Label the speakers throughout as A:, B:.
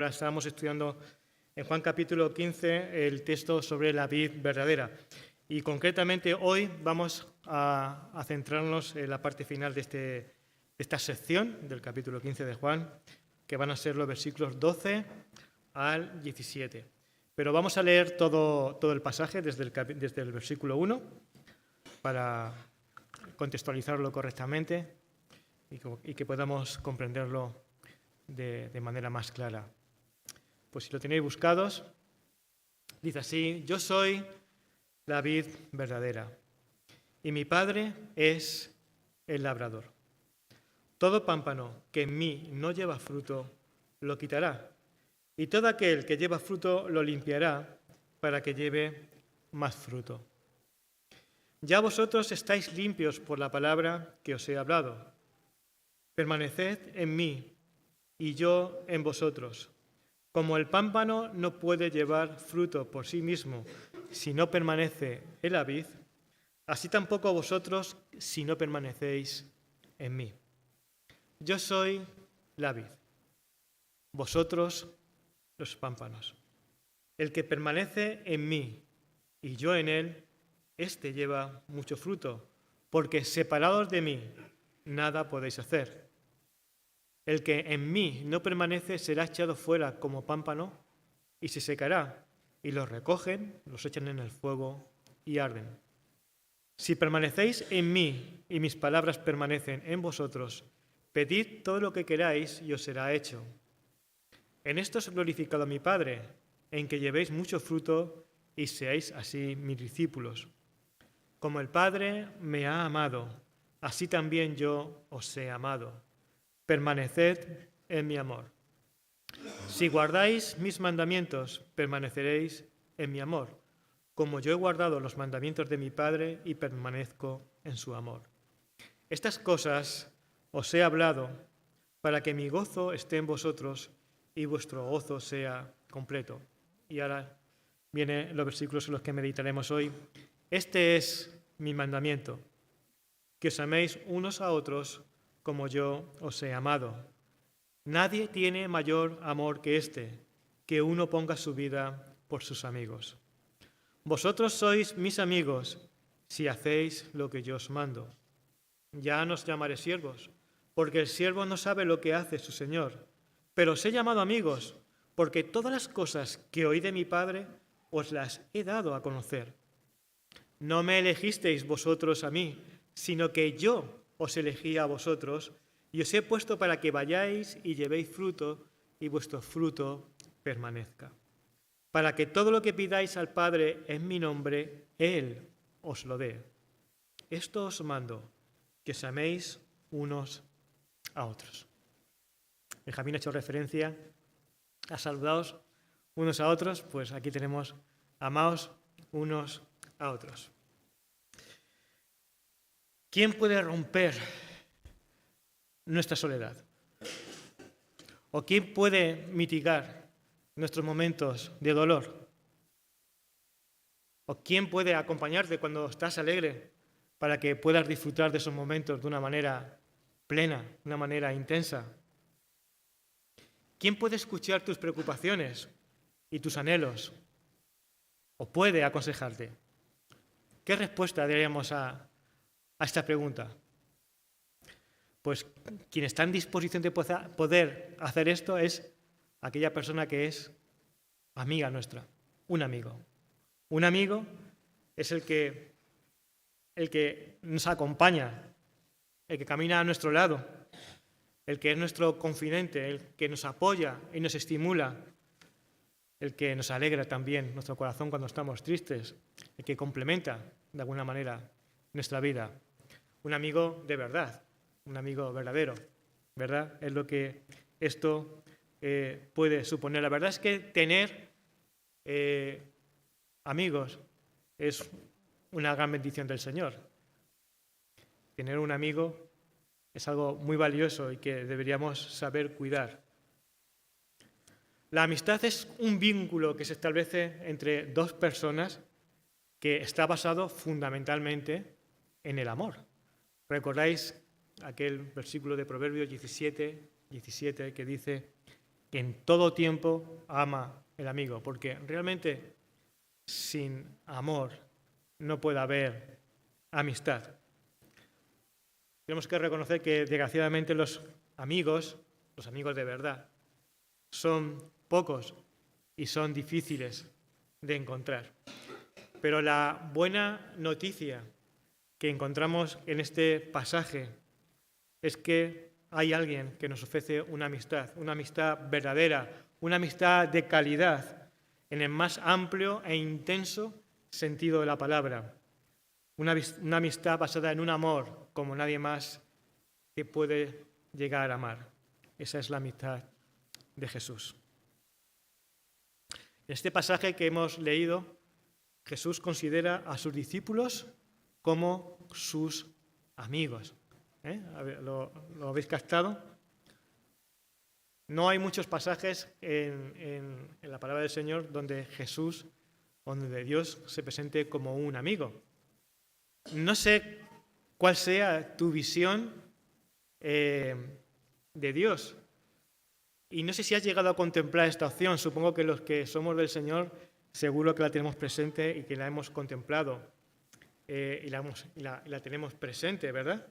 A: Ahora estábamos estudiando en Juan capítulo 15 el texto sobre la vid verdadera. Y concretamente hoy vamos a centrarnos en la parte final de esta sección del capítulo 15 de Juan, que van a ser los versículos 12 al 17. Pero vamos a leer todo el pasaje desde el versículo 1 para contextualizarlo correctamente y que podamos comprenderlo de manera más clara. Pues si lo tenéis buscados, dice así: yo soy la vid verdadera y mi Padre es el labrador. Todo pámpano que en mí no lleva fruto, lo quitará, y todo aquel que lleva fruto lo limpiará para que lleve más fruto. Ya vosotros estáis limpios por la palabra que os he hablado. Permaneced en mí y yo en vosotros. Como el pámpano no puede llevar fruto por sí mismo si no permanece en la vid, así tampoco vosotros si no permanecéis en mí. Yo soy la vid, vosotros los pámpanos. El que permanece en mí y yo en él, éste lleva mucho fruto, porque separados de mí nada podéis hacer. El que en mí no permanece será echado fuera como pámpano y se secará, y los recogen, los echan en el fuego y arden. Si permanecéis en mí y mis palabras permanecen en vosotros, pedid todo lo que queráis y os será hecho. En esto es glorificado mi Padre, en que llevéis mucho fruto y seáis así mis discípulos. Como el Padre me ha amado, así también yo os he amado. Permaneced en mi amor. Si guardáis mis mandamientos, permaneceréis en mi amor, como yo he guardado los mandamientos de mi Padre y permanezco en su amor. Estas cosas os he hablado para que mi gozo esté en vosotros y vuestro gozo sea completo. Y ahora vienen los versículos en los que meditaremos hoy. Este es mi mandamiento, que os améis unos a otros como yo os he amado. Nadie tiene mayor amor que este, que uno ponga su vida por sus amigos. Vosotros sois mis amigos si hacéis lo que yo os mando. Ya no os llamaré siervos, porque el siervo no sabe lo que hace su señor, pero os he llamado amigos, porque todas las cosas que oí de mi Padre os las he dado a conocer. No me elegisteis vosotros a mí, sino que yo os elegí a vosotros y os he puesto para que vayáis y llevéis fruto y vuestro fruto permanezca. Para que todo lo que pidáis al Padre en mi nombre, Él os lo dé. Esto os mando, que os améis unos a otros. Benjamín ha hecho referencia a saludaos unos a otros, pues aquí tenemos amaos unos a otros. ¿Quién puede romper nuestra soledad? ¿O quién puede mitigar nuestros momentos de dolor? ¿O quién puede acompañarte cuando estás alegre para que puedas disfrutar de esos momentos de una manera plena, de una manera intensa? ¿Quién puede escuchar tus preocupaciones y tus anhelos? ¿O puede aconsejarte? ¿Qué respuesta daríamos a esta pregunta? Pues quien está en disposición de poder hacer esto es aquella persona que es amiga nuestra, un amigo. Un amigo es el que nos acompaña, el que camina a nuestro lado, el que es nuestro confidente, el que nos apoya y nos estimula, el que nos alegra también nuestro corazón cuando estamos tristes, el que complementa de alguna manera nuestra vida. Un amigo de verdad, un amigo verdadero, ¿verdad? Es lo que esto puede suponer. La verdad es que tener amigos es una gran bendición del Señor. Tener un amigo es algo muy valioso y que deberíamos saber cuidar. La amistad es un vínculo que se establece entre dos personas que está basado fundamentalmente en el amor. ¿Recordáis aquel versículo de Proverbios 17 que dice: que en todo tiempo ama el amigo, porque realmente sin amor no puede haber amistad. Tenemos que reconocer que desgraciadamente los amigos de verdad, son pocos y son difíciles de encontrar. Pero la buena noticia que encontramos en este pasaje es que hay alguien que nos ofrece una amistad verdadera, una amistad de calidad, en el más amplio e intenso sentido de la palabra. Una amistad basada en un amor como nadie más que puede llegar a amar. Esa es la amistad de Jesús. En este pasaje que hemos leído, Jesús considera a sus discípulos como sus amigos. ¿Lo habéis captado? No hay muchos pasajes en la palabra del Señor donde Jesús, donde Dios se presente como un amigo. No sé cuál sea tu visión de Dios. Y no sé si has llegado a contemplar esta opción. Supongo que los que somos del Señor seguro que la tenemos presente y que la hemos contemplado y la tenemos presente, ¿verdad?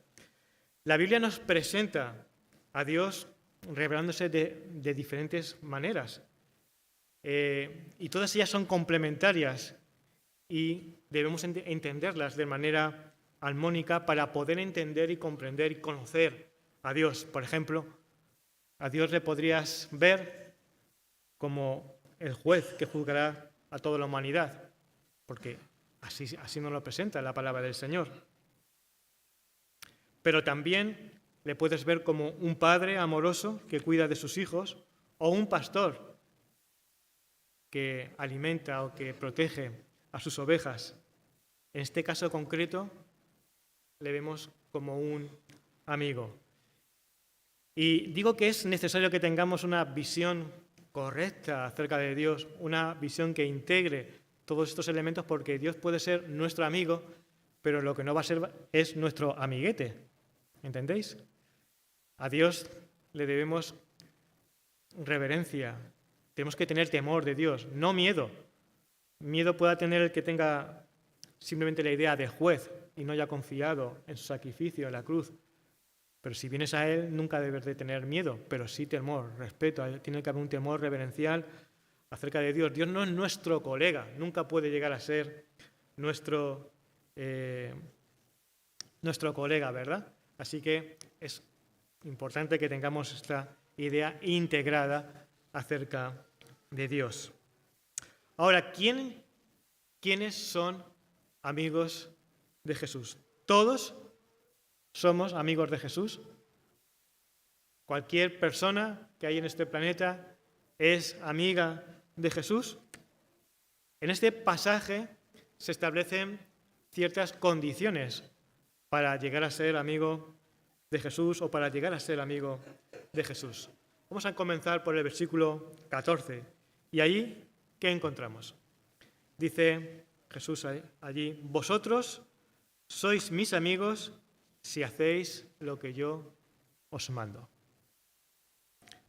A: La Biblia nos presenta a Dios revelándose de diferentes maneras y todas ellas son complementarias y debemos entenderlas de manera armónica para poder entender y comprender y conocer a Dios. Por ejemplo, a Dios le podrías ver como el juez que juzgará a toda la humanidad, porque así nos lo presenta la palabra del Señor. Pero también le puedes ver como un padre amoroso que cuida de sus hijos o un pastor que alimenta o que protege a sus ovejas. En este caso concreto le vemos como un amigo. Y digo que es necesario que tengamos una visión correcta acerca de Dios, una visión que integre todos estos elementos, porque Dios puede ser nuestro amigo, pero lo que no va a ser es nuestro amiguete. ¿Entendéis? A Dios le debemos reverencia. Tenemos que tener temor de Dios, no miedo. Miedo pueda tener el que tenga simplemente la idea de juez y no haya confiado en su sacrificio en la cruz. Pero si vienes a Él, nunca debes de tener miedo, pero sí temor, respeto. Tiene que haber un temor reverencial acerca de Dios. Dios no es nuestro colega, nunca puede llegar a ser nuestro colega, ¿verdad? Así que es importante que tengamos esta idea integrada acerca de Dios. Ahora, ¿quiénes son amigos de Jesús? ¿Todos somos amigos de Jesús? ¿Cualquier persona que hay en este planeta es amiga de Jesús? En este pasaje se establecen ciertas condiciones para llegar a ser amigo de Jesús o para llegar a ser amigo de Jesús. Vamos a comenzar por el versículo 14. Y allí, ¿qué encontramos? Dice Jesús allí: vosotros sois mis amigos si hacéis lo que yo os mando.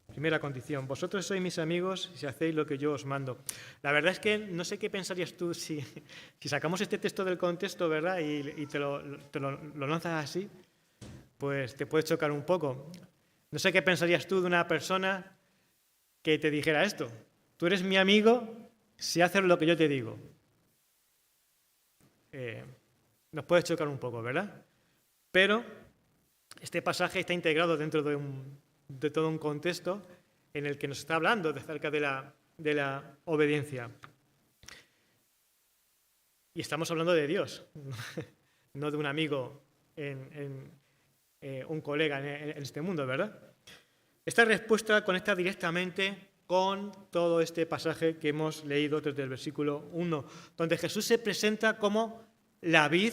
A: Primera condición: vosotros sois mis amigos si hacéis lo que yo os mando. La verdad es que no sé qué pensarías tú si sacamos este texto del contexto, ¿verdad? Y te lo lanzas así, pues te puede chocar un poco. No sé qué pensarías tú de una persona que te dijera esto: tú eres mi amigo si haces lo que yo te digo. Nos puede chocar un poco, ¿verdad? Pero este pasaje está integrado dentro de todo un contexto en el que nos está hablando acerca de la obediencia. Y estamos hablando de Dios, no de un amigo, un colega en este mundo, ¿verdad? Esta respuesta conecta directamente con todo este pasaje que hemos leído desde el versículo 1, donde Jesús se presenta como la vid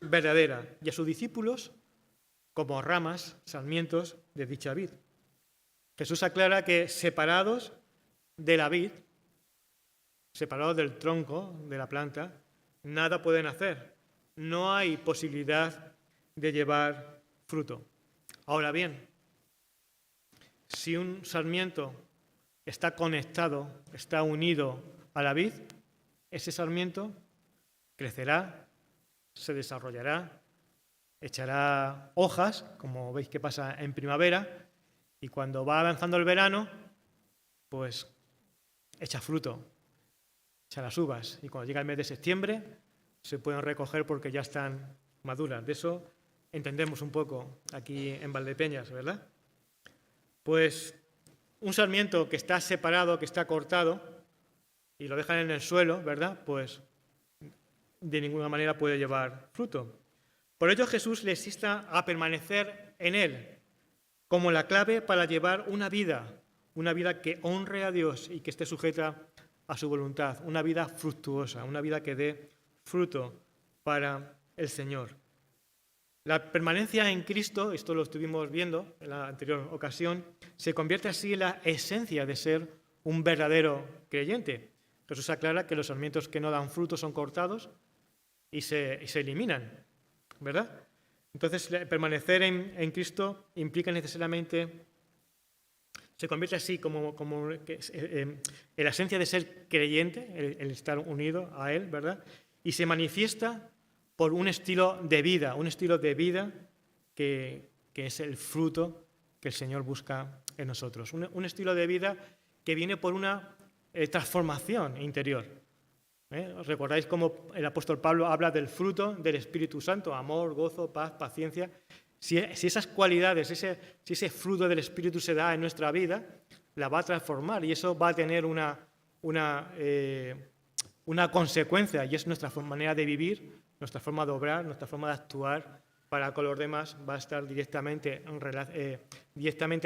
A: verdadera y a sus discípulos como ramas, sarmientos de dicha vid. Jesús aclara que separados de la vid, separados del tronco de la planta, nada pueden hacer. No hay posibilidad de llevar fruto. Ahora bien, si un sarmiento está conectado, está unido a la vid, ese sarmiento crecerá, se desarrollará, echará hojas, como veis que pasa en primavera, y cuando va avanzando el verano, pues echa fruto, echa las uvas, y cuando llega el mes de septiembre se pueden recoger porque ya están maduras. De eso entendemos un poco aquí en Valdepeñas, ¿verdad? Pues un sarmiento que está separado, que está cortado, y lo dejan en el suelo, ¿verdad? Pues de ninguna manera puede llevar fruto. Por ello Jesús les insta a permanecer en Él como la clave para llevar una vida que honre a Dios y que esté sujeta a su voluntad, una vida fructuosa, una vida que dé fruto para el Señor. La permanencia en Cristo, esto lo estuvimos viendo en la anterior ocasión, se convierte así en la esencia de ser un verdadero creyente. Jesús aclara que los sarmientos que no dan fruto son cortados y se eliminan, ¿verdad? Entonces, permanecer en Cristo implica necesariamente, se convierte así como en la esencia de ser creyente, el estar unido a Él, ¿verdad? Y se manifiesta por un estilo de vida que es el fruto que el Señor busca en nosotros. Un estilo de vida que viene por una transformación interior. ¿Os recordáis cómo el apóstol Pablo habla del fruto del Espíritu Santo? Amor, gozo, paz, paciencia. Si esas cualidades, si ese fruto del Espíritu se da en nuestra vida, la va a transformar y eso va a tener una consecuencia, y es nuestra manera de vivir, nuestra forma de obrar, nuestra forma de actuar para con los demás va a estar directamente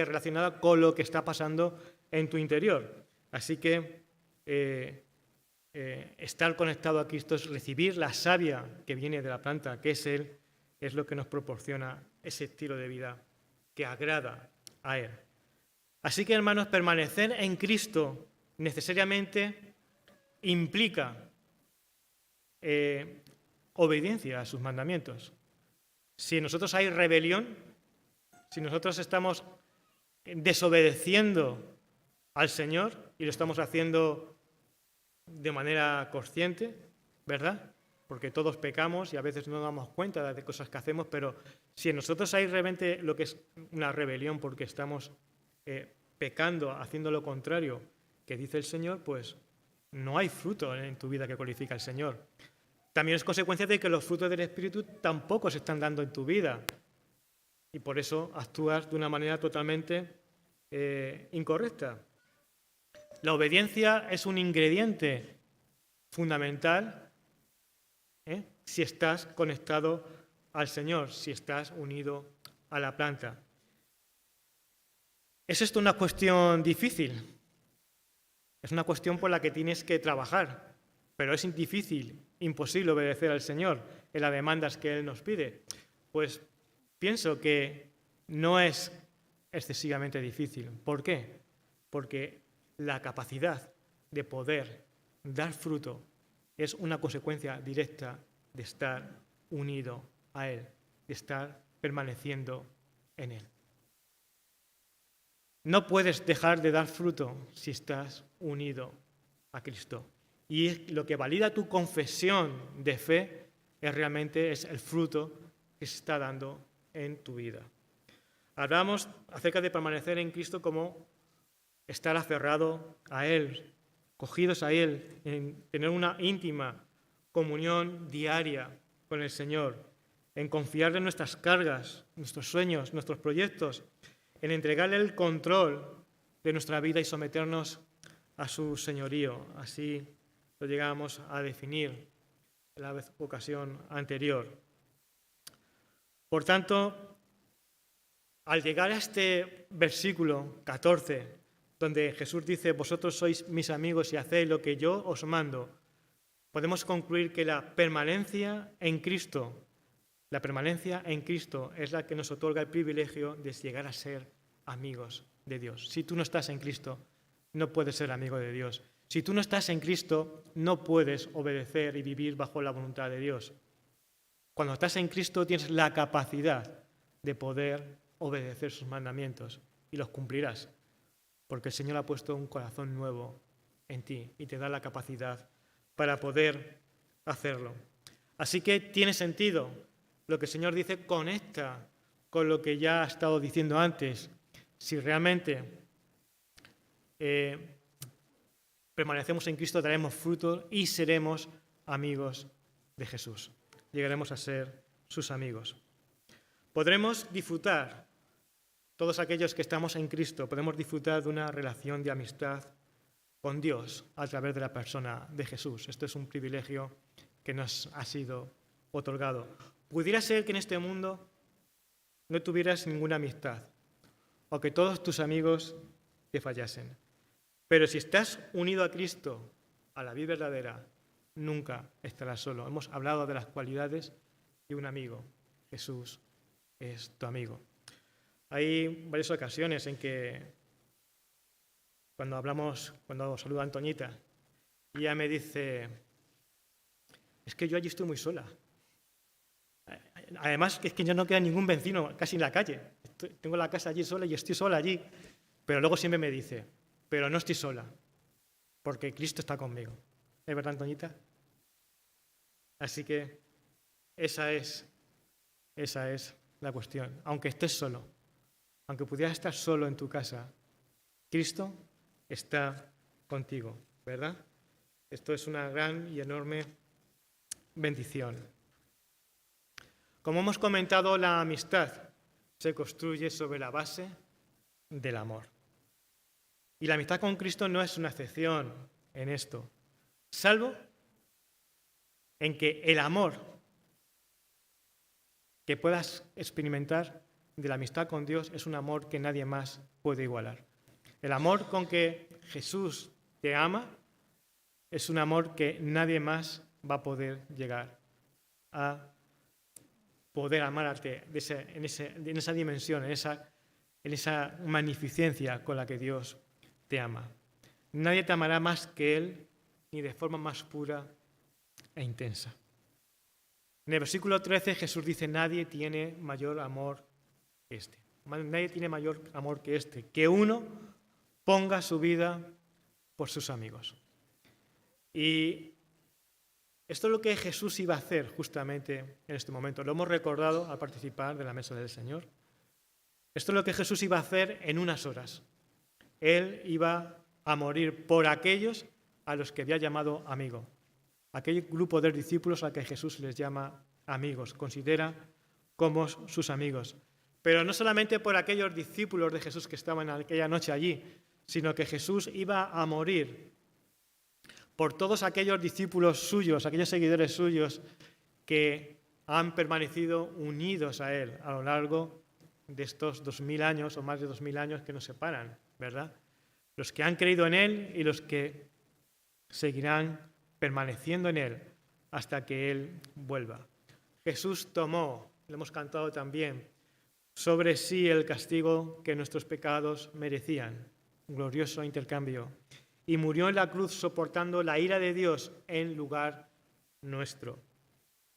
A: relacionada con lo que está pasando en tu interior. Así que estar conectado a Cristo es recibir la savia que viene de la planta, que es Él, es lo que nos proporciona ese estilo de vida que agrada a Él. Así que, hermanos, permanecer en Cristo necesariamente implica obediencia a sus mandamientos. Si en nosotros hay rebelión, si nosotros estamos desobedeciendo al Señor y lo estamos haciendo de manera consciente, ¿verdad? Porque todos pecamos y a veces no nos damos cuenta de cosas que hacemos, pero si en nosotros hay realmente lo que es una rebelión porque estamos pecando, haciendo lo contrario que dice el Señor, pues no hay fruto en tu vida que glorifica al Señor. También es consecuencia de que los frutos del Espíritu tampoco se están dando en tu vida y por eso actúas de una manera totalmente incorrecta. La obediencia es un ingrediente fundamental si estás conectado al Señor, si estás unido a la planta. ¿Es esto una cuestión difícil? Es una cuestión por la que tienes que trabajar, pero es difícil, imposible obedecer al Señor en las demandas que Él nos pide. Pues pienso que no es excesivamente difícil. ¿Por qué? Porque la capacidad de poder dar fruto es una consecuencia directa de estar unido a Él, de estar permaneciendo en Él. No puedes dejar de dar fruto si estás unido a Cristo. Y lo que valida tu confesión de fe es el fruto que se está dando en tu vida. Hablamos acerca de permanecer en Cristo como estar aferrado a Él, cogidos a Él, en tener una íntima comunión diaria con el Señor, en confiarle nuestras cargas, nuestros sueños, nuestros proyectos, en entregarle el control de nuestra vida y someternos a su señorío. Así lo llegamos a definir en la ocasión anterior. Por tanto, al llegar a este versículo 14, donde Jesús dice, vosotros sois mis amigos y hacéis lo que yo os mando, podemos concluir que la permanencia en Cristo es la que nos otorga el privilegio de llegar a ser amigos de Dios. Si tú no estás en Cristo, no puedes ser amigo de Dios. Si tú no estás en Cristo, no puedes obedecer y vivir bajo la voluntad de Dios. Cuando estás en Cristo, tienes la capacidad de poder obedecer sus mandamientos y los cumplirás. porque el Señor ha puesto un corazón nuevo en ti y te da la capacidad para poder hacerlo. Así que tiene sentido lo que el Señor dice, conecta con lo que ya ha estado diciendo antes. Si realmente permanecemos en Cristo, daremos fruto y seremos amigos de Jesús. Llegaremos a ser sus amigos. Podremos disfrutar, todos aquellos que estamos en Cristo, podemos disfrutar de una relación de amistad con Dios a través de la persona de Jesús. Esto es un privilegio que nos ha sido otorgado. Pudiera ser que en este mundo no tuvieras ninguna amistad o que todos tus amigos te fallasen. Pero si estás unido a Cristo, a la vida verdadera, nunca estarás solo. Hemos hablado de las cualidades de un amigo. Jesús es tu amigo. Hay varias ocasiones en que cuando saludo a Antoñita, y ella me dice, es que yo allí estoy muy sola. Además, es que ya no queda ningún vecino casi en la calle. Tengo la casa allí sola y estoy sola allí. Pero luego siempre me dice, pero no estoy sola, porque Cristo está conmigo. ¿Es verdad, Antoñita? Así que esa es la cuestión. Aunque estés solo, aunque pudieras estar solo en tu casa, Cristo está contigo, ¿verdad? Esto es una gran y enorme bendición. Como hemos comentado, la amistad se construye sobre la base del amor. Y la amistad con Cristo no es una excepción en esto, salvo en que el amor que puedas experimentar de la amistad con Dios es un amor que nadie más puede igualar. El amor con que Jesús te ama es un amor que nadie más va a poder llegar a poder amarte en esa dimensión, en esa magnificencia con la que Dios te ama. Nadie te amará más que Él, ni de forma más pura e intensa. En el versículo 13 Jesús dice, nadie tiene mayor amor que este. Nadie tiene mayor amor que este, que uno ponga su vida por sus amigos. Y esto es lo que Jesús iba a hacer justamente en este momento. Lo hemos recordado al participar de la mesa del Señor. Esto es lo que Jesús iba a hacer en unas horas. Él iba a morir por aquellos a los que había llamado amigo. Aquel grupo de discípulos a que Jesús les llama amigos, considera como sus amigos. Pero no solamente por aquellos discípulos de Jesús que estaban aquella noche allí, sino que Jesús iba a morir por todos aquellos discípulos suyos, aquellos seguidores suyos que han permanecido unidos a Él a lo largo de estos 2000 años o más de 2000 años que nos separan, ¿verdad? Los que han creído en Él y los que seguirán permaneciendo en Él hasta que Él vuelva. Jesús tomó, lo hemos cantado también, sobre sí el castigo que nuestros pecados merecían, un glorioso intercambio, y murió en la cruz soportando la ira de Dios en lugar nuestro.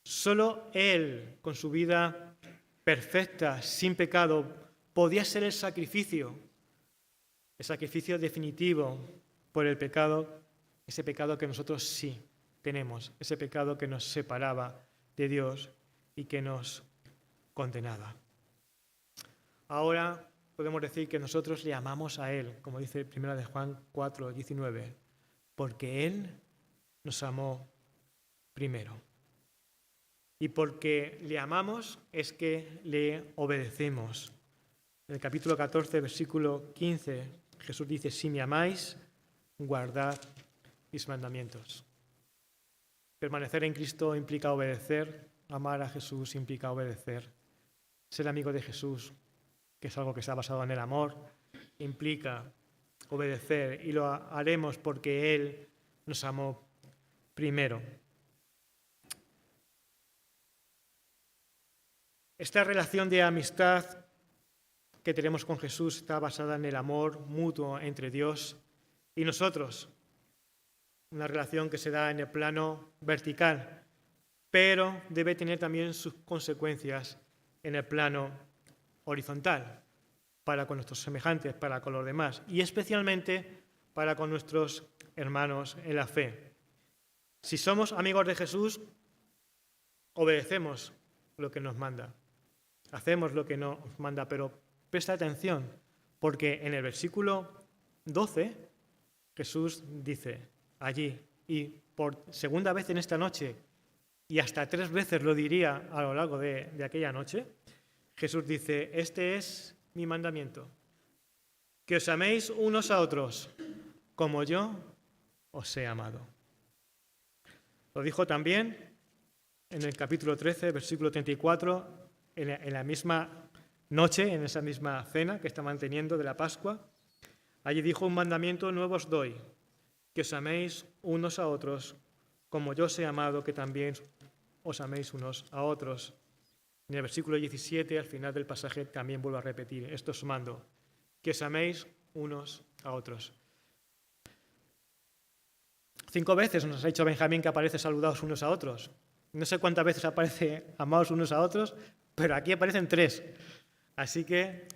A: Solo Él, con su vida perfecta, sin pecado, podía ser el sacrificio definitivo por el pecado, ese pecado que nosotros sí tenemos, ese pecado que nos separaba de Dios y que nos condenaba. Ahora podemos decir que nosotros le amamos a Él, como dice 1 de Juan 4:19, porque Él nos amó primero. Y porque le amamos es que le obedecemos. En el capítulo 14, versículo 15, Jesús dice, si me amáis, guardad mis mandamientos. Permanecer en Cristo implica obedecer, amar a Jesús implica obedecer. Ser amigo de Jesús, que es algo que está basado en el amor, implica obedecer y lo haremos porque Él nos amó primero. Esta relación de amistad que tenemos con Jesús está basada en el amor mutuo entre Dios y nosotros. Una relación que se da en el plano vertical, pero debe tener también sus consecuencias en el plano horizontal. para con nuestros semejantes, para con los demás y especialmente para con nuestros hermanos en la fe. Si somos amigos de Jesús, obedecemos lo que nos manda, hacemos lo que nos manda, pero presta atención, porque en el versículo 12 Jesús dice allí, y por segunda vez en esta noche, y hasta 3 veces lo diría a lo largo de aquella noche, Jesús dice, este es mi mandamiento, que os améis unos a otros, como yo os he amado. Lo dijo también en el capítulo 13, versículo 34, en la misma noche, en esa misma cena que estaban teniendo de la Pascua. Allí dijo, un mandamiento nuevo os doy, que os améis unos a otros, como yo os he amado, que también os améis unos a otros. En el versículo 17, al final del pasaje, también vuelvo a repetir, esto os mando, que os améis unos a otros. 5 veces nos ha dicho Benjamín que aparece saludados unos a otros. No sé cuántas veces aparece amados unos a otros, pero aquí aparecen 3. Así que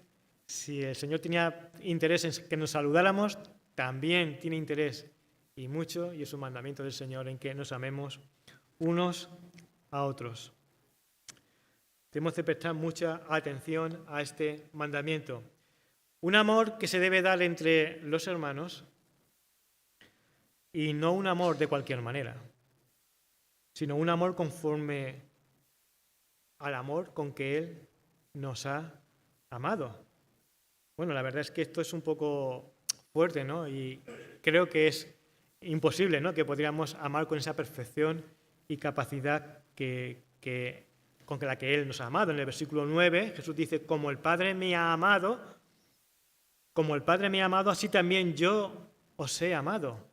A: si el Señor tenía interés en que nos saludáramos, también tiene interés y mucho, y es un mandamiento del Señor, en que nos amemos unos a otros. Tenemos que prestar mucha atención a este mandamiento. Un amor que se debe dar entre los hermanos y no un amor de cualquier manera, sino un amor conforme al amor con que Él nos ha amado. Bueno, la verdad es que esto es un poco fuerte, ¿no? Y creo que es imposible, ¿no?, que podríamos amar con esa perfección y capacidad con la que Él nos ha amado. En el versículo 9 Jesús dice, como el Padre me ha amado, así también yo os he amado.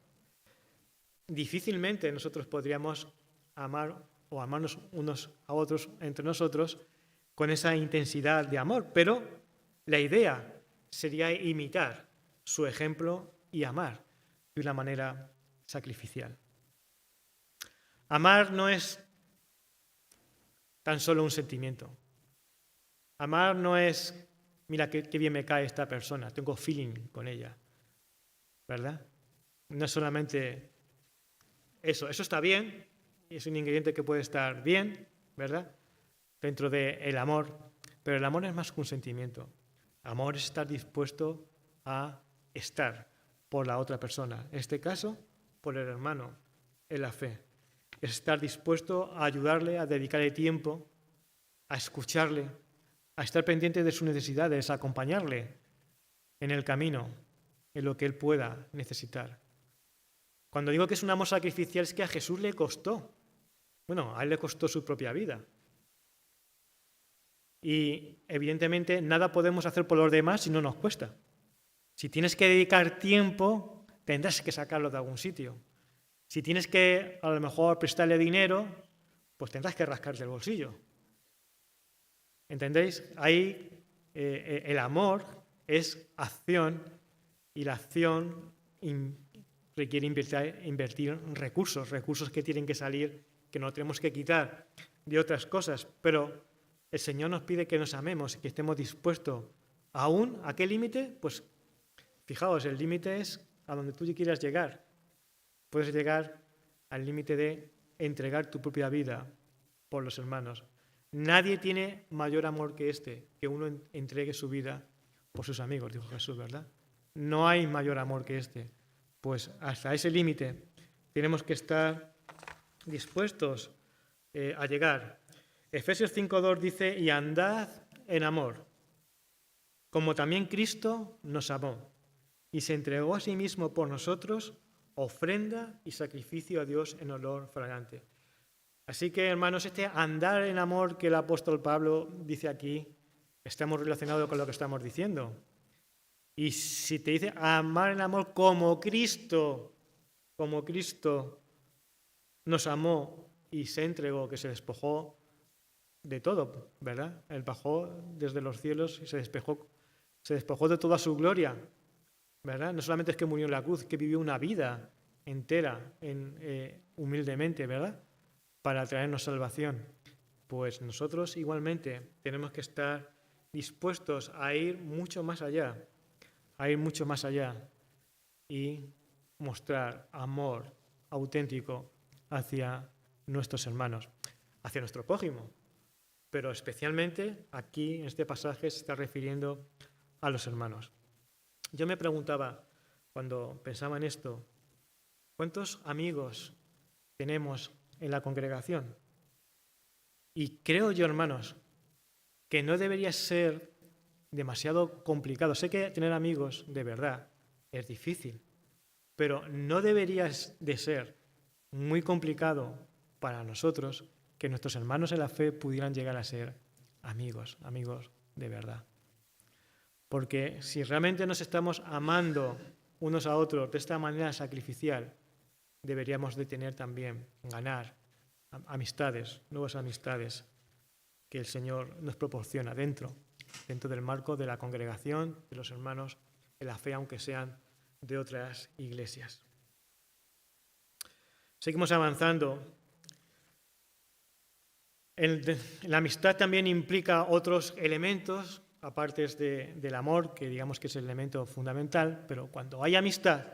A: Difícilmente nosotros podríamos amar o amarnos unos a otros entre nosotros con esa intensidad de amor, pero la idea sería imitar su ejemplo y amar de una manera sacrificial. Amar no es tan solo un sentimiento. Amar no es, mira qué bien me cae esta persona, tengo feeling con ella, ¿verdad? No es solamente eso está bien, es un ingrediente que puede estar bien, ¿verdad?, dentro del amor, pero el amor es más que un sentimiento. Amor es estar dispuesto a estar por la otra persona, en este caso, por el hermano en la fe. Es estar dispuesto a ayudarle, a dedicarle tiempo, a escucharle, a estar pendiente de sus necesidades, a acompañarle en el camino, en lo que él pueda necesitar. Cuando digo que es un amor sacrificial es que a Jesús le costó. Bueno, a él le costó su propia vida. Y evidentemente nada podemos hacer por los demás si no nos cuesta. Si tienes que dedicar tiempo, tendrás que sacarlo de algún sitio. Si tienes que a lo mejor prestarle dinero, pues tendrás que rascarte el bolsillo. ¿Entendéis? Ahí el amor es acción y la acción requiere invertir recursos que tienen que salir, que no tenemos que quitar de otras cosas, pero el Señor nos pide que nos amemos y que estemos dispuestos aún. ¿A qué límite? Pues fijaos, el límite es a donde tú quieras llegar. Puedes llegar al límite de entregar tu propia vida por los hermanos. Nadie tiene mayor amor que este, que uno entregue su vida por sus amigos, dijo Jesús, ¿verdad? No hay mayor amor que este. Pues hasta ese límite tenemos que estar dispuestos a llegar. Efesios 5:2 dice, y andad en amor, como también Cristo nos amó y se entregó a sí mismo por nosotros, ofrenda y sacrificio a Dios en olor fragante. Así que, hermanos, este andar en amor que el apóstol Pablo dice aquí, estamos relacionados con lo que estamos diciendo. Y si te dice amar en amor como Cristo nos amó y se entregó, que se despojó de todo, ¿verdad? Él bajó desde los cielos y se despojó de toda su gloria, ¿verdad? No solamente es que murió en la cruz, que vivió una vida entera humildemente, ¿verdad?, para traernos salvación. Pues nosotros igualmente tenemos que estar dispuestos a ir mucho más allá, y mostrar amor auténtico hacia nuestros hermanos, hacia nuestro prójimo. Pero especialmente aquí en este pasaje se está refiriendo a los hermanos. Yo me preguntaba, cuando pensaba en esto, ¿cuántos amigos tenemos en la congregación? Y creo yo, hermanos, que no debería ser demasiado complicado. Sé que tener amigos de verdad es difícil, pero no debería de ser muy complicado para nosotros que nuestros hermanos en la fe pudieran llegar a ser amigos de verdad. Porque si realmente nos estamos amando unos a otros de esta manera sacrificial, deberíamos de tener también, ganar amistades, nuevas amistades que el Señor nos proporciona dentro del marco de la congregación, de los hermanos en la fe, aunque sean de otras iglesias. Seguimos avanzando. La amistad también implica otros elementos, aparte del amor, que digamos que es el elemento fundamental, pero cuando hay amistad,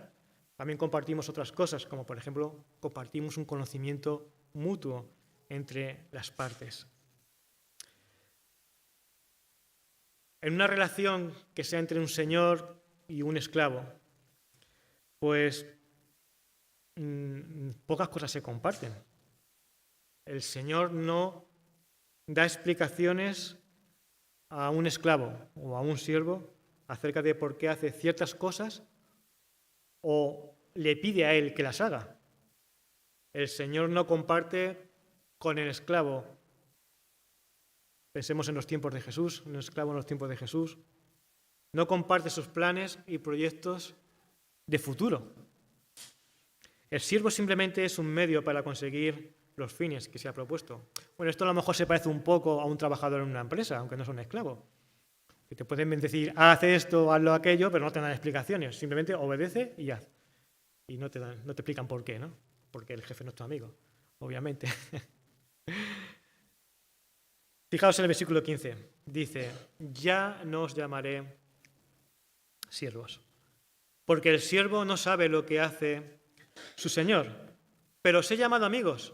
A: también compartimos otras cosas, como por ejemplo, compartimos un conocimiento mutuo entre las partes. En una relación que sea entre un señor y un esclavo, pues pocas cosas se comparten. El señor no da explicaciones a un esclavo o a un siervo acerca de por qué hace ciertas cosas o le pide a él que las haga. El Señor no comparte con el esclavo. Pensemos en los tiempos de Jesús, un esclavo en los tiempos de Jesús. No comparte sus planes y proyectos de futuro. El siervo simplemente es un medio para conseguir los fines que se ha propuesto. Bueno, esto a lo mejor se parece un poco a un trabajador en una empresa, aunque no es un esclavo. Que te pueden decir, haz esto, hazlo aquello, pero no te dan explicaciones. Simplemente obedece y haz. Y no te explican por qué, ¿no? Porque el jefe no es tu amigo, obviamente. Fijaos en el versículo 15. Dice, ya no os llamaré siervos, porque el siervo no sabe lo que hace su señor, pero os he llamado amigos,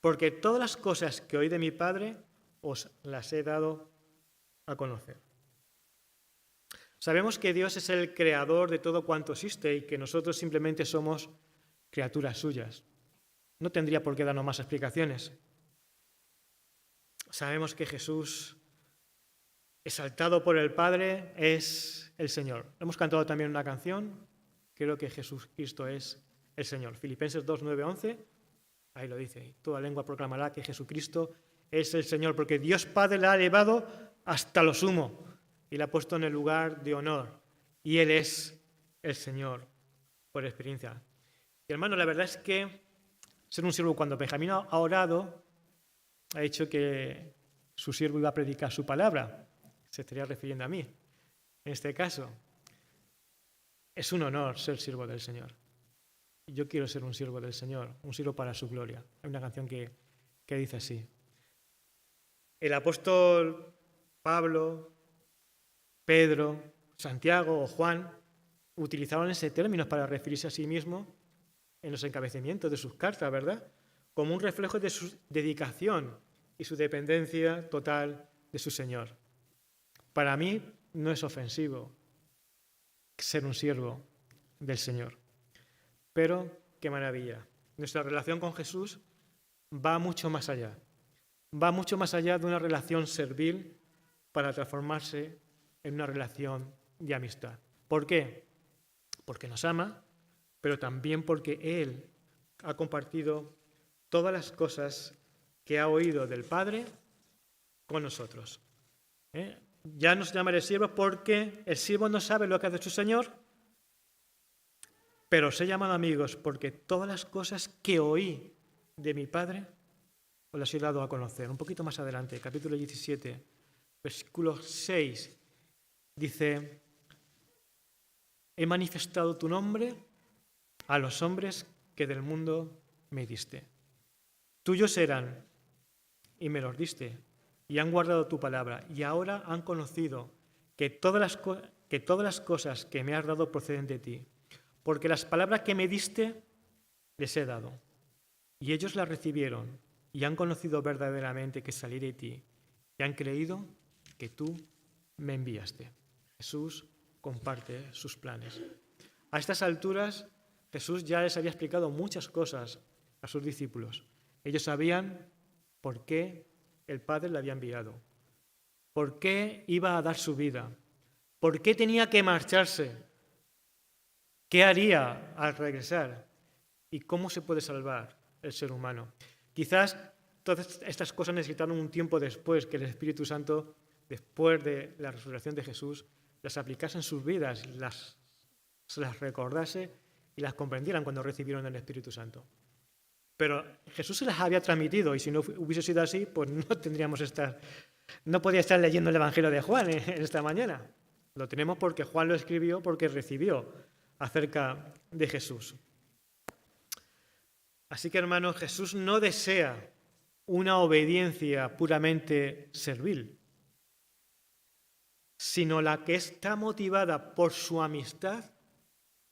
A: porque todas las cosas que oí de mi Padre os las he dado a conocer. Sabemos que Dios es el creador de todo cuanto existe y que nosotros simplemente somos criaturas suyas. No tendría por qué darnos más explicaciones. Sabemos que Jesús, exaltado por el Padre, es el Señor. Hemos cantado también una canción, creo que Jesucristo es el Señor. Filipenses 2, 9, 11, ahí lo dice. Toda lengua proclamará que Jesucristo es el Señor, porque Dios Padre la ha elevado hasta lo sumo y la ha puesto en el lugar de honor. Y Él es el Señor, por experiencia. Y hermano, la verdad es que ser un siervo, cuando Benjamín ha orado, ha dicho que su siervo iba a predicar su palabra. Se estaría refiriendo a mí, en este caso. Es un honor ser siervo del Señor. Yo quiero ser un siervo del Señor, un siervo para su gloria. Hay una canción que dice así. El apóstol Pablo, Pedro, Santiago o Juan utilizaron ese término para referirse a sí mismo en los encabezamientos de sus cartas, ¿verdad? Como un reflejo de su dedicación y su dependencia total de su Señor. Para mí no es ofensivo ser un siervo del Señor. Pero qué maravilla. Nuestra relación con Jesús va mucho más allá. Va mucho más allá de una relación servil para transformarse en una relación de amistad. ¿Por qué? Porque nos ama, pero también porque Él ha compartido todas las cosas que ha oído del Padre con nosotros. Ya nos llamaré siervos porque el siervo no sabe lo que hace su Señor, pero os he llamado amigos porque todas las cosas que oí de mi Padre os las he dado a conocer. Un poquito más adelante, capítulo 17, versículo 6, dice, he manifestado tu nombre a los hombres que del mundo me diste. Tuyos eran y me los diste, y han guardado tu palabra, y ahora han conocido que todas las cosas que me has dado proceden de ti, porque las palabras que me diste les he dado, y ellos las recibieron, y han conocido verdaderamente que salí de ti, y han creído que tú me enviaste. Jesús comparte sus planes. A estas alturas, Jesús ya les había explicado muchas cosas a sus discípulos. Ellos sabían por qué el Padre le había enviado, por qué iba a dar su vida, por qué tenía que marcharse, qué haría al regresar y cómo se puede salvar el ser humano. Quizás todas estas cosas necesitaron un tiempo después que el Espíritu Santo, después de la resurrección de Jesús, las aplicase en sus vidas, se las recordase y las comprendieran cuando recibieron el Espíritu Santo. Pero Jesús se las había transmitido y si no hubiese sido así, pues no podía estar leyendo el Evangelio de Juan en esta mañana. Lo tenemos porque Juan lo escribió, porque recibió acerca de Jesús. Así que, hermanos, Jesús no desea una obediencia puramente servil, sino la que está motivada por su amistad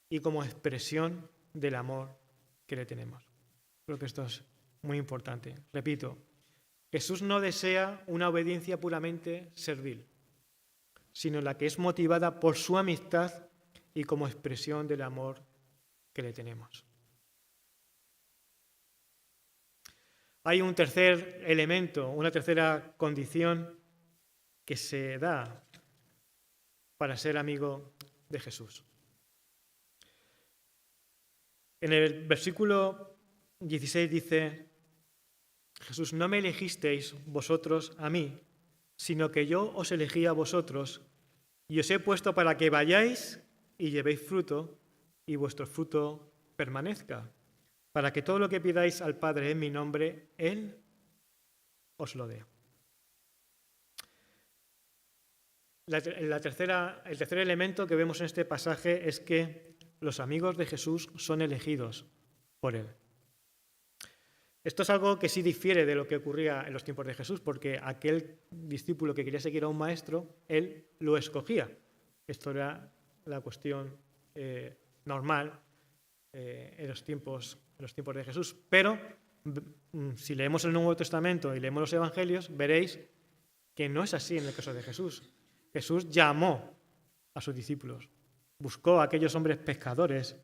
A: y como expresión del amor que le tenemos. Creo que esto es muy importante. Repito, Jesús no desea una obediencia puramente servil, sino la que es motivada por su amistad y como expresión del amor que le tenemos. Hay un tercer elemento, una tercera condición que se da para ser amigo de Jesús. En el versículo 16 dice, Jesús, no me elegisteis vosotros a mí, sino que yo os elegí a vosotros y os he puesto para que vayáis y llevéis fruto y vuestro fruto permanezca, para que todo lo que pidáis al Padre en mi nombre, Él os lo dé. El tercer elemento que vemos en este pasaje es que los amigos de Jesús son elegidos por Él. Esto es algo que sí difiere de lo que ocurría en los tiempos de Jesús, porque aquel discípulo que quería seguir a un maestro, él lo escogía. Esto era la cuestión normal en los tiempos de Jesús. Pero si leemos el Nuevo Testamento y leemos los Evangelios, veréis que no es así en el caso de Jesús. Jesús llamó a sus discípulos, buscó a aquellos hombres pescadores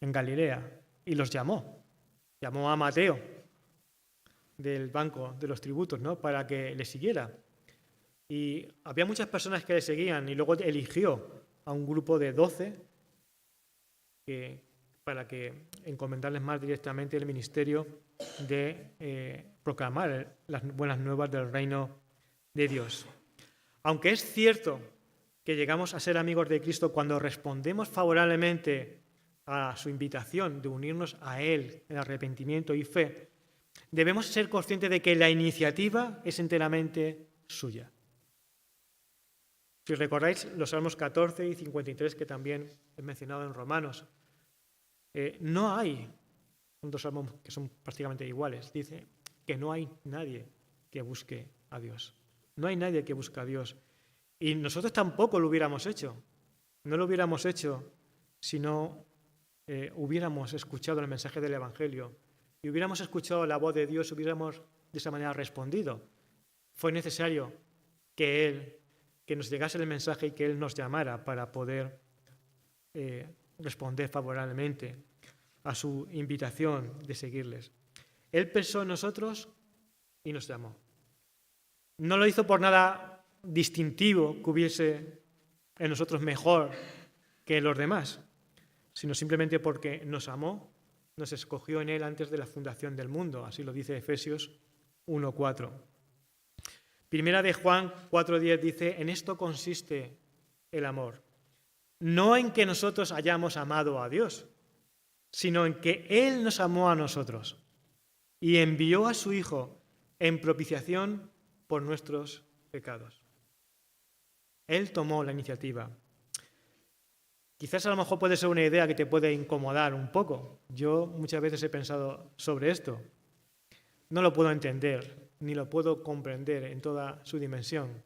A: en Galilea y los llamó. Llamó a Mateo del banco de los tributos, ¿no?, para que le siguiera. Y había muchas personas que le seguían y luego eligió a un grupo de 12 para que encomendarles más directamente el ministerio de proclamar las buenas nuevas del reino de Dios. Aunque es cierto que llegamos a ser amigos de Cristo cuando respondemos favorablemente a su invitación de unirnos a Él en arrepentimiento y fe, debemos ser conscientes de que la iniciativa es enteramente suya. Si recordáis los Salmos 14 y 53 que también he mencionado en Romanos, no hay, son dos salmos que son prácticamente iguales, dice que no hay nadie que busque a Dios. No hay nadie que busque a Dios. Y nosotros tampoco lo hubiéramos hecho. No lo hubiéramos hecho si no hubiéramos escuchado el mensaje del Evangelio y hubiéramos escuchado la voz de Dios, hubiéramos de esa manera respondido. Fue necesario que nos llegase el mensaje y que Él nos llamara para poder responder favorablemente a su invitación de seguirles. Él pensó en nosotros y nos llamó. No lo hizo por nada distintivo que hubiese en nosotros mejor que en los demás, sino simplemente porque nos amó, nos escogió en Él antes de la fundación del mundo. Así lo dice Efesios 1:4. Primera de Juan 4:10 dice, en esto consiste el amor. No en que nosotros hayamos amado a Dios, sino en que Él nos amó a nosotros y envió a su Hijo en propiciación por nuestros pecados. Él tomó la iniciativa. Quizás a lo mejor puede ser una idea que te puede incomodar un poco. Yo muchas veces he pensado sobre esto. No lo puedo entender. ni lo puedo comprender en toda su dimensión.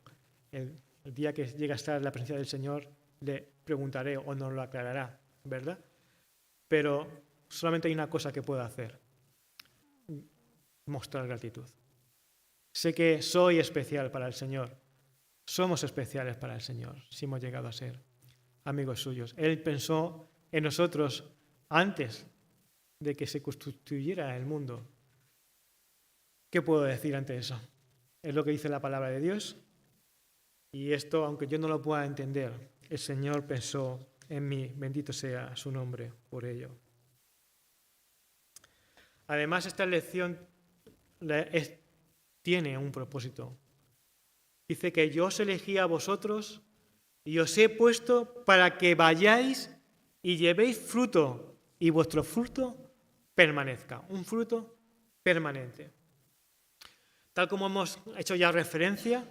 A: El día que llegue a estar en la presencia del Señor, le preguntaré o nos lo aclarará, ¿verdad? Pero solamente hay una cosa que puedo hacer: mostrar gratitud. Sé que soy especial para el Señor. Somos especiales para el Señor si hemos llegado a ser amigos suyos. Él pensó en nosotros antes de que se constituyera el mundo. ¿Qué puedo decir ante eso? Es lo que dice la palabra de Dios. Y esto, aunque yo no lo pueda entender, el Señor pensó en mí. Bendito sea su nombre por ello. Además, esta lección tiene un propósito. Dice que yo os elegí a vosotros y os he puesto para que vayáis y llevéis fruto y vuestro fruto permanezca. Un fruto permanente. Tal como hemos hecho ya referencia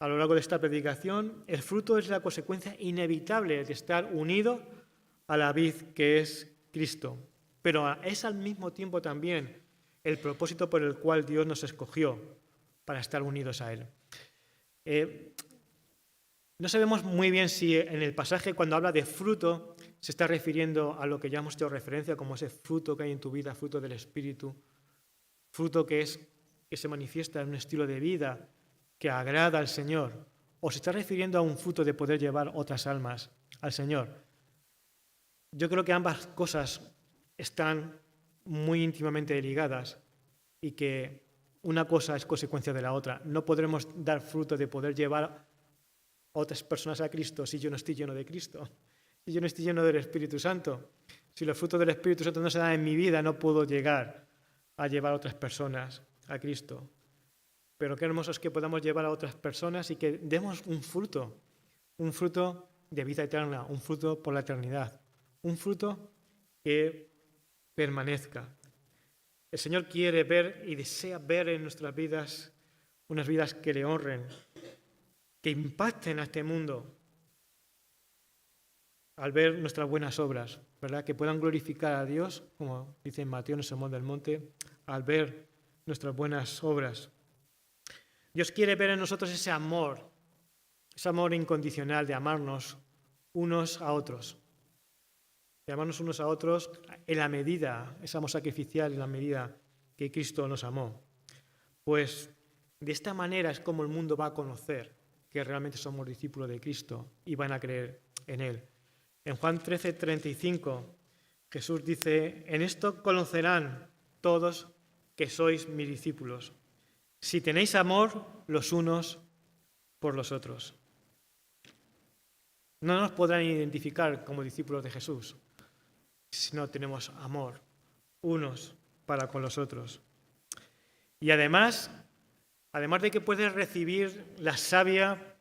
A: a lo largo de esta predicación, el fruto es la consecuencia inevitable de estar unido a la vid que es Cristo. Pero es al mismo tiempo también el propósito por el cual Dios nos escogió para estar unidos a Él. No sabemos muy bien si en el pasaje, cuando habla de fruto, se está refiriendo a lo que ya hemos hecho referencia, como ese fruto que hay en tu vida, fruto del Espíritu, fruto que se manifiesta en un estilo de vida que agrada al Señor, o se está refiriendo a un fruto de poder llevar otras almas al Señor. Yo creo que ambas cosas están muy íntimamente ligadas y que una cosa es consecuencia de la otra. No podremos dar fruto de poder llevar a otras personas a Cristo si yo no estoy lleno de Cristo, si yo no estoy lleno del Espíritu Santo. Si los frutos del Espíritu Santo no se dan en mi vida, no puedo llegar a llevar a otras personas a Cristo. Pero qué hermoso es que podamos llevar a otras personas y que demos un fruto de vida eterna, un fruto por la eternidad, un fruto que permanezca. El Señor quiere ver y desea ver en nuestras vidas unas vidas que le honren, que impacten a este mundo al ver nuestras buenas obras, ¿verdad? Que puedan glorificar a Dios, como dice en Mateo en el Sermón del Monte, al ver nuestras buenas obras. Dios quiere ver en nosotros ese amor incondicional de amarnos unos a otros. De amarnos unos a otros en la medida, ese amor sacrificial en la medida que Cristo nos amó. Pues de esta manera es como el mundo va a conocer que realmente somos discípulos de Cristo y van a creer en Él. En Juan 13:35, Jesús dice: en esto conocerán todos que sois mis discípulos, si tenéis amor los unos por los otros. No nos podrán identificar como discípulos de Jesús si no tenemos amor unos para con los otros. Y además de que puedes recibir la savia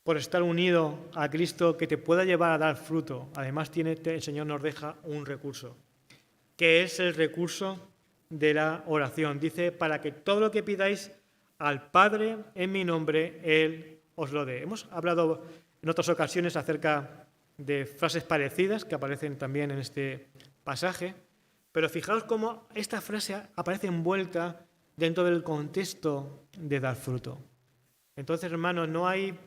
A: por estar unido a Cristo que te pueda llevar a dar fruto, además el Señor nos deja un recurso, que es el recurso de la oración. Dice: para que todo lo que pidáis al Padre en mi nombre, Él os lo dé. Hemos hablado en otras ocasiones acerca de frases parecidas que aparecen también en este pasaje, pero fijaos cómo esta frase aparece envuelta dentro del contexto de dar fruto. Entonces, hermanos, no hay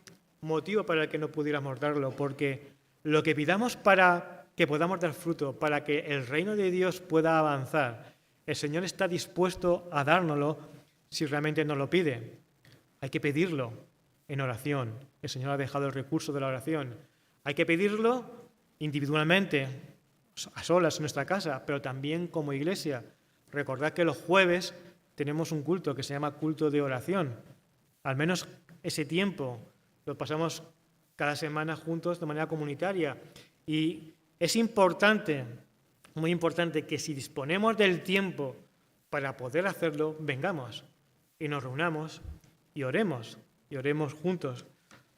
A: motivo para el que no pudiéramos darlo, porque lo que pidamos para que podamos dar fruto, para que el reino de Dios pueda avanzar, el Señor está dispuesto a dárnoslo si realmente nos lo pide. Hay que pedirlo en oración. El Señor ha dejado el recurso de la oración. Hay que pedirlo individualmente, a solas en nuestra casa, pero también como iglesia. Recordad que los jueves tenemos un culto que se llama culto de oración. Al menos ese tiempo lo pasamos cada semana juntos de manera comunitaria. Y es importante, muy importante, que si disponemos del tiempo para poder hacerlo, vengamos y nos reunamos y oremos juntos,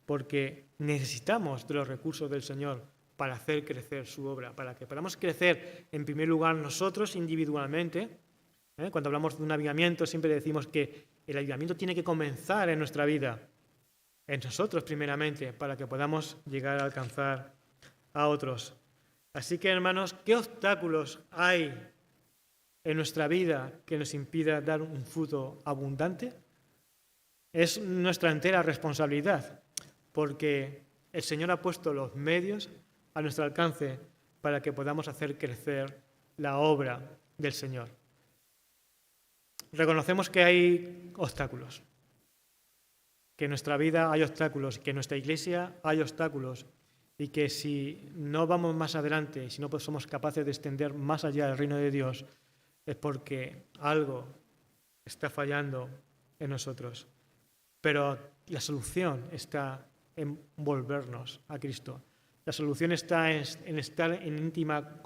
A: porque necesitamos de los recursos del Señor para hacer crecer su obra, para que podamos crecer en primer lugar nosotros individualmente. Cuando hablamos de un avivamiento siempre decimos que el avivamiento tiene que comenzar en nuestra vida, en nosotros primeramente, para que podamos llegar a alcanzar a otros. Así que, hermanos, ¿qué obstáculos hay en nuestra vida que nos impida dar un fruto abundante? Es nuestra entera responsabilidad, porque el Señor ha puesto los medios a nuestro alcance para que podamos hacer crecer la obra del Señor. Reconocemos que hay obstáculos, que en nuestra vida hay obstáculos, que en nuestra iglesia hay obstáculos, y que si no vamos más adelante, si no somos capaces de extender más allá del reino de Dios, es porque algo está fallando en nosotros. Pero la solución está en volvernos a Cristo. La solución está en estar en íntima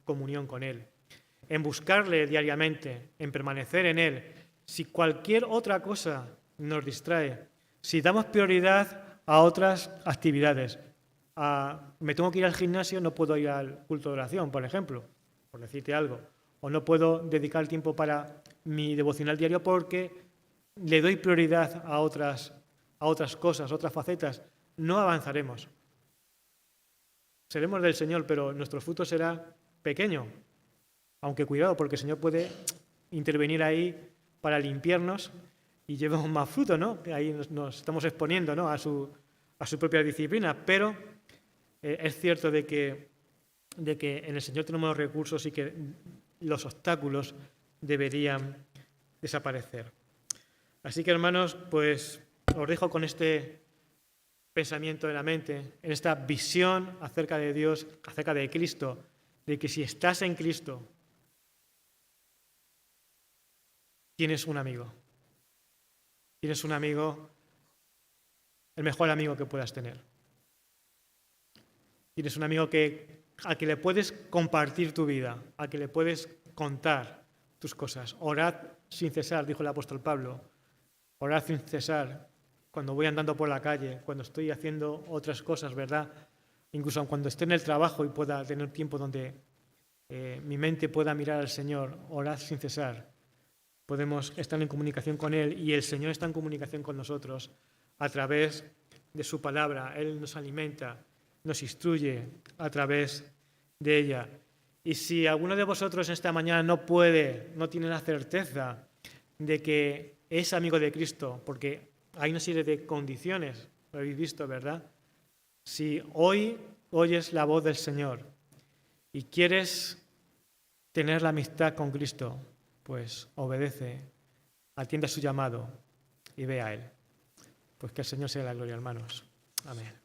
A: comunión con Él, en buscarle diariamente, en permanecer en Él. Si cualquier otra cosa nos distrae, si damos prioridad a otras actividades, me tengo que ir al gimnasio, no puedo ir al culto de oración, por ejemplo, por decirte algo, o no puedo dedicar tiempo para mi devocional diario porque le doy prioridad a otras cosas, otras facetas, no avanzaremos. Seremos del Señor, pero nuestro fruto será pequeño, aunque cuidado, porque el Señor puede intervenir ahí para limpiarnos y llevemos más fruto, ¿no? Ahí nos estamos exponiendo, ¿no?, a su propia disciplina, pero es cierto de que en el Señor tenemos los recursos y que los obstáculos deberían desaparecer. Así que, hermanos, pues os dejo con este pensamiento en la mente, en esta visión acerca de Dios, acerca de Cristo, de que si estás en Cristo, tienes un amigo. Tienes un amigo, el mejor amigo que puedas tener. Tienes un amigo al que le puedes compartir tu vida, al que le puedes contar tus cosas. Orad sin cesar, dijo el apóstol Pablo. Orad sin cesar cuando voy andando por la calle, cuando estoy haciendo otras cosas, ¿verdad? Incluso cuando esté en el trabajo y pueda tener tiempo donde mi mente pueda mirar al Señor. Orad sin cesar. Podemos estar en comunicación con Él y el Señor está en comunicación con nosotros a través de su palabra. Él nos alimenta, nos instruye a través de ella. Y si alguno de vosotros esta mañana no tiene la certeza de que es amigo de Cristo, porque hay una serie de condiciones, lo habéis visto, ¿verdad? Si hoy oyes la voz del Señor y quieres tener la amistad con Cristo, pues obedece, atiende a su llamado y ve a Él. Pues que el Señor sea la gloria, hermanos. Amén.